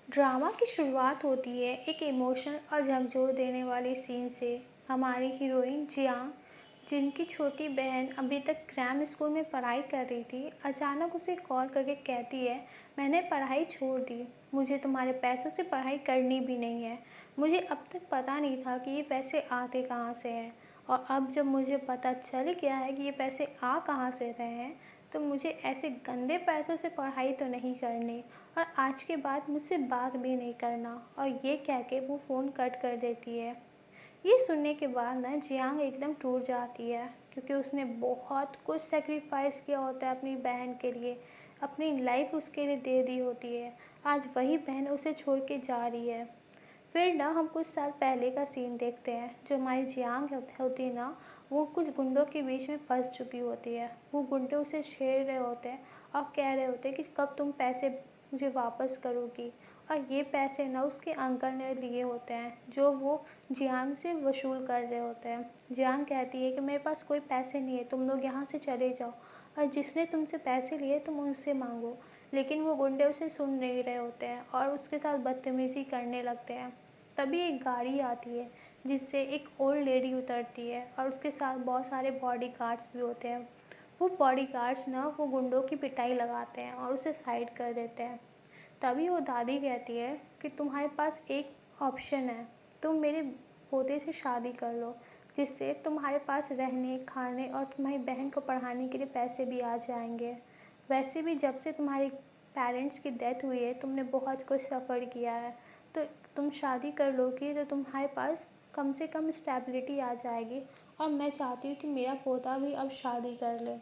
Drama की शुरुआत होती है एक इमोशनल और झकझोर देने वाले सीन से। हमारी हीरोइन जियांग, जिनकी छोटी बहन अभी तक ग्राम स्कूल में पढ़ाई कर रही थी, अचानक उसे कॉल करके कहती है, मैंने पढ़ाई छोड़ दी। मुझे तुम्हारे पैसों से पढ़ाई करनी भी नहीं है। मुझे अब तक पता नहीं था कि ये पैसे आते कहाँ से हैं, और अब जब मुझे पता चल गया है कि ये पैसे आ कहाँ से रहे हैं, तो मुझे ऐसे गंदे पैसों से पढ़ाई तो नहीं करनी, और आज के बाद मुझसे बात भी नहीं करना। और ये कह के वो फ़ोन कट कर देती है। ये सुनने के बाद ना जियांग एकदम टूट जाती है, क्योंकि उसने बहुत कुछ सेक्रीफाइस किया होता है अपनी बहन के लिए, अपनी लाइफ उसके लिए दे दी होती है। आज वही बहन उसे छोड़ के जा रही है। फिर ना हम कुछ साल पहले का सीन देखते हैं। जो हमारी जियांग होती है ना, वो कुछ गुंडों के बीच में फंस चुकी होती है। वो गुंडे उसे छेड़ रहे होते हैं और कह रहे होते हैं कि कब तुम पैसे मुझे वापस करोगी। और ये पैसे ना उसके अंकल ने लिए होते हैं, जो वो जियांग से वसूल कर रहे होते हैं। जियांग कहती है कि मेरे पास कोई पैसे नहीं है, तुम लोग यहाँ से चले जाओ, और जिसने तुमसे पैसे लिए तुम उनसे मांगो। लेकिन वो गुंडे उसे सुन नहीं रहे होते हैं और उसके साथ बदतमीज़ी करने लगते हैं। तभी एक गाड़ी आती है, जिससे एक ओल्ड लेडी उतरती है, और उसके साथ बहुत सारे बॉडीगार्ड्स भी होते हैं। वो बॉडीगार्ड्स ना वो गुंडों की पिटाई लगाते हैं और उसे साइड कर देते हैं। तभी वो दादी कहती है कि तुम्हारे पास एक ऑप्शन है, तुम मेरे पोते से शादी कर लो, जिससे तुम्हारे पास रहने खाने और तुम्हारी बहन को पढ़ाने के लिए पैसे भी आ जाएंगे। वैसे भी जब से तुम्हारे पेरेंट्स की डेथ हुई है, तुमने बहुत कुछ सफ़र किया है, तो तुम शादी कर लोगी तो तुम्हारे पास कम से कम स्टेबिलिटी आ जाएगी। और मैं चाहती हूँ कि मेरा पोता भी अब शादी कर ले।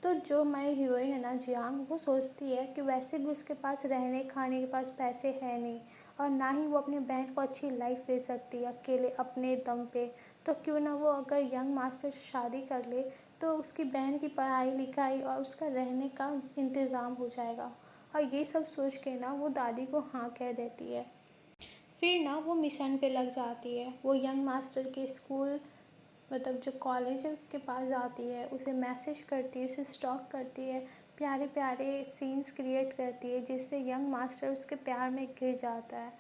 तो जो हमारी हीरोइन है ना जियांग, वो सोचती है कि वैसे भी उसके पास रहने खाने के पास पैसे हैं नहीं, और ना ही वो अपनी बहन को अच्छी लाइफ दे सकती है अकेले अपने दम पे। तो क्यों ना वो अगर यंग मास्टर से शादी कर ले, तो उसकी बहन की पढ़ाई लिखाई और उसका रहने का इंतज़ाम हो जाएगा। और ये सब सोच के ना वो दादी को हाँ कह देती है। फिर ना वो मिशन पे लग जाती है। वो यंग मास्टर के स्कूल, मतलब जो कॉलेज है उसके पास जाती है, उसे मैसेज करती है, उसे स्टॉक करती है, प्यारे प्यारे सीन्स क्रिएट करती है, जिससे यंग मास्टर उसके प्यार में गिर जाता है।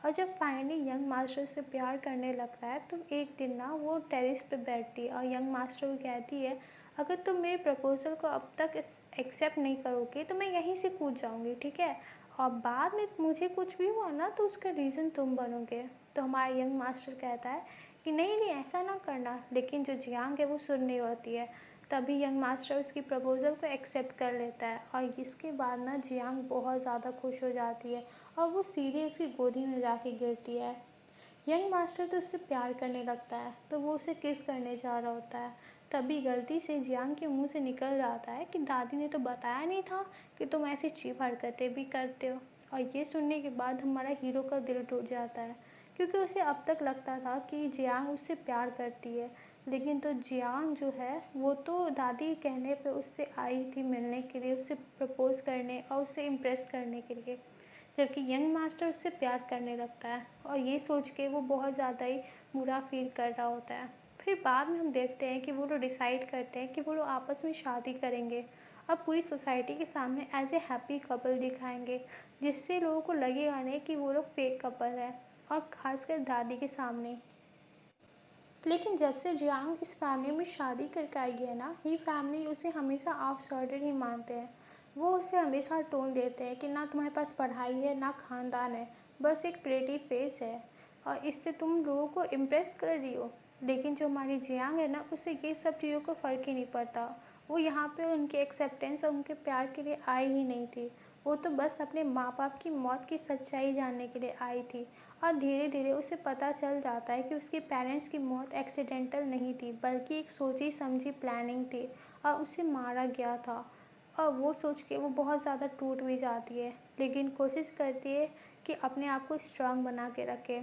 और जब फाइनली यंग मास्टर से प्यार करने लगता है, तो एक दिन ना वो टेरेस पे बैठती है और यंग मास्टर को कहती है, अगर तुम मेरे प्रपोज़ल को अब तक एक्सेप्ट नहीं करोगे तो मैं यहीं से कूद जाऊँगी, ठीक है? और बाद में मुझे कुछ भी हुआ ना, तो उसका रीज़न तुम बनोगे। तो हमारा यंग मास्टर कहता है कि नहीं नहीं, ऐसा ना करना। लेकिन जो जियांग है वो सुन नहीं होती है। तभी यंग मास्टर उसकी प्रपोज़ल को एक्सेप्ट कर लेता है, और इसके बाद ना जियांग बहुत ज़्यादा खुश हो जाती है, और वो सीधे उसकी गोदी में जाके गिरती है। यंग मास्टर तो उससे प्यार करने लगता है, तो वो उसे किस करने जा रहा होता है। तभी गलती से जियांग के मुंह से निकल जाता है कि दादी ने तो बताया नहीं था कि तुम ऐसी चीप हरकतें भी करते हो। और ये सुनने के बाद हमारा हीरो का दिल टूट जाता है, क्योंकि उसे अब तक लगता था कि जियांग उससे प्यार करती है। लेकिन तो जियांग जो है वो तो दादी कहने पे उससे आई थी मिलने के लिए, उसे प्रपोज़ करने और उसे इम्प्रेस करने के लिए, जबकि यंग मास्टर उससे प्यार करने लगता है। और ये सोच के वो बहुत ज़्यादा ही बुरा फील कर रहा होता है। फिर बाद में हम देखते हैं कि वो लोग डिसाइड करते हैं कि वो लोग आपस में शादी करेंगे, और पूरी सोसाइटी के सामने एज ए हैप्पी कपल दिखाएंगे, जिससे लोगों को लगेगा नहीं कि वो लोग फेक कपल है, और ख़ासकर दादी के सामने। लेकिन जब से जियांग इस फैमिली में शादी करके आई है ना, ये फैमिली उसे हमेशा आउटसाइडर ही मानते हैं। वो उसे हमेशा टोन देते हैं कि ना तुम्हारे पास पढ़ाई है ना खानदान है, बस एक प्रेटी फेस है, और इससे तुम लोगों को इम्प्रेस कर रही हो। लेकिन जो हमारी जियांग है ना, उसे ये सब चीज़ों का फ़र्क ही नहीं पड़ता। वो यहाँ पे उनके एक्सेप्टेंस और उनके प्यार के लिए आई ही नहीं थी। वो तो बस अपने माँ बाप की मौत की सच्चाई जानने के लिए आई थी। और धीरे धीरे उसे पता चल जाता है कि उसके पेरेंट्स की मौत एक्सीडेंटल नहीं थी, बल्कि एक सोची समझी प्लानिंग थी, और उसे मारा गया था। और वो सोच के वो बहुत ज़्यादा टूट भी जाती है, लेकिन कोशिश करती है कि अपने आप को स्ट्रांग बना के रखे।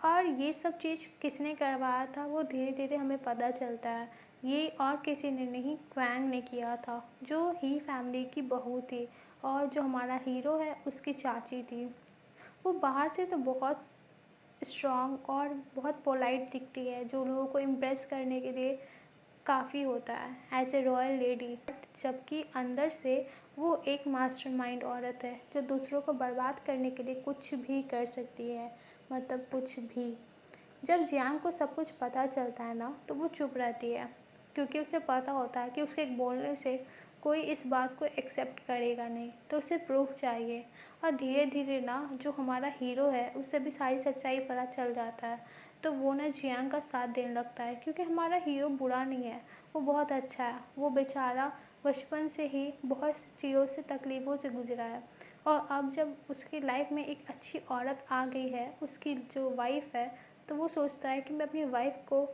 और ये सब चीज़ किसने करवाया था, वो धीरे धीरे हमें पता चलता है। ये और किसी ने नहीं, क्वैंग ने किया था, जो ही फैमिली की बहू थी, और जो हमारा हीरो है उसकी चाची थी। वो बाहर से तो बहुत स्ट्रॉन्ग और बहुत पोलाइट दिखती है, जो लोगों को इम्प्रेस करने के लिए काफ़ी होता है एज ए रॉयल लेडी, जबकि अंदर से वो एक मास्टरमाइंड औरत है जो दूसरों को बर्बाद करने के लिए कुछ भी कर सकती है, मतलब कुछ भी। जब जियांग को सब कुछ पता चलता है ना, तो वो चुप रहती है, क्योंकि उसे पता होता है कि उसके एक बोलने से कोई इस बात को एक्सेप्ट करेगा नहीं, तो उसे प्रूफ चाहिए। और धीरे धीरे ना जो हमारा हीरो है उसे भी सारी सच्चाई पता चल जाता है, तो वो ना जियांग का साथ देने लगता है, क्योंकि हमारा हीरो बुरा नहीं है, वो बहुत अच्छा है। वो बेचारा बचपन से ही बहुत चीज़ों से, तकलीफ़ों से गुजरा है, और अब जब उसकी लाइफ में एक अच्छी औरत आ गई है, उसकी जो वाइफ है, तो वो सोचता है कि मैं अपनी वाइफ को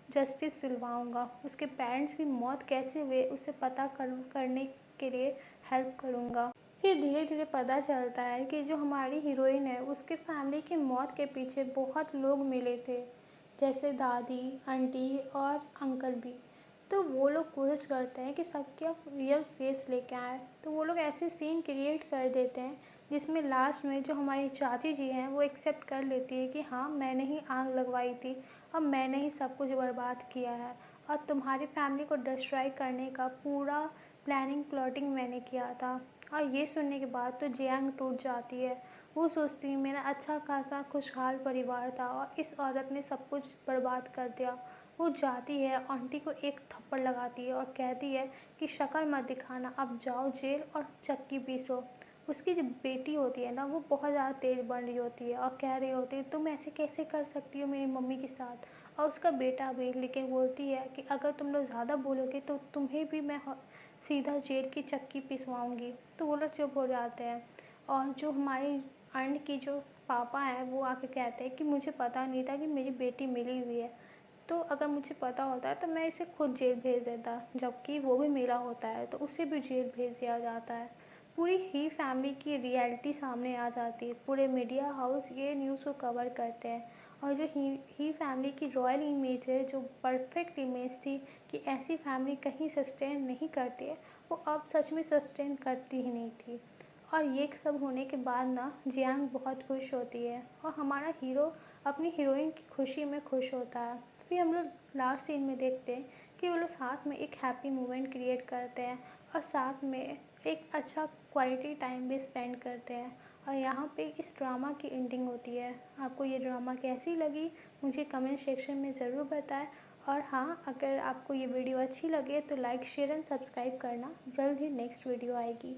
जस्टिस दिलवाऊंगा, उसके पेरेंट्स की मौत कैसे हुए उसे पता करने के लिए हेल्प करूंगा। फिर धीरे धीरे पता चलता है कि जो हमारी हीरोइन है उसके फैमिली की मौत के पीछे बहुत लोग मिले थे, जैसे दादी, आंटी और अंकल भी। तो वो लोग कोशिश करते हैं कि सबका रियल फेस लेके आए, तो वो लोग ऐसे सीन क्रिएट कर देते हैं जिसमें लास्ट में जो हमारी चाची जी हैं वो एक्सेप्ट कर लेती है कि हाँ, मैंने ही आग लगवाई थी, अब मैंने ही सब कुछ बर्बाद किया है, और तुम्हारी फैमिली को डिस्ट्रॉय करने का पूरा प्लानिंग प्लॉटिंग मैंने किया था। और ये सुनने के बाद तो जियांग टूट जाती है। वो सोचती है मेरा अच्छा खासा खुशहाल परिवार था और इस औरत ने सब कुछ बर्बाद कर दिया। वो जाती है, आंटी को एक थप्पड़ लगाती है और कहती है कि शक्ल मत दिखाना, अब जाओ जेल और चक्की पीसो। उसकी जो बेटी होती है ना, वो बहुत ज़्यादा तेज़ बन रही होती है और कह रही होती है तुम ऐसे कैसे कर सकती हो मेरी मम्मी के साथ। और उसका बेटा भी लेकिन बोलती है कि अगर तुम लोग ज़्यादा बोलोगे तो तुम्हें भी मैं सीधा जेल की चक्की पिसवाऊंगी। तो वो लोग चुप हो जाते हैं, और जो हमारी अंड की जो पापा हैं वो आके कहते हैं कि मुझे पता नहीं था कि मेरी बेटी मिली हुई है, तो अगर मुझे पता होता तो मैं इसे खुद जेल भेज देता, जबकि वो भी मिला होता है तो उसे भी जेल भेज दिया जाता है। पूरी ही फैमिली की रियलिटी सामने आ जाती है, पूरे मीडिया हाउस ये न्यूज़ को कवर करते हैं। और जो ही फैमिली की रॉयल इमेज है, जो परफेक्ट इमेज थी कि ऐसी फैमिली कहीं सस्टेन नहीं करती है, वो अब सच में सस्टेन करती ही नहीं थी। और ये सब होने के बाद ना जियांग बहुत खुश होती है, और हमारा हीरो अपनी हीरोइन की खुशी में खुश होता है। फिर हम लोग लास्ट सीन में देखते हैं कि वो लोग साथ में एक हैप्पी मोमेंट क्रिएट करते हैं, और साथ में एक अच्छा क्वालिटी टाइम भी स्पेंड करते हैं। और यहाँ पे इस ड्रामा की एंडिंग होती है। आपको ये ड्रामा कैसी लगी मुझे कमेंट सेक्शन में ज़रूर बताएं। और हाँ, अगर आपको ये वीडियो अच्छी लगे तो लाइक, शेयर एंड सब्सक्राइब करना। जल्द ही नेक्स्ट वीडियो आएगी।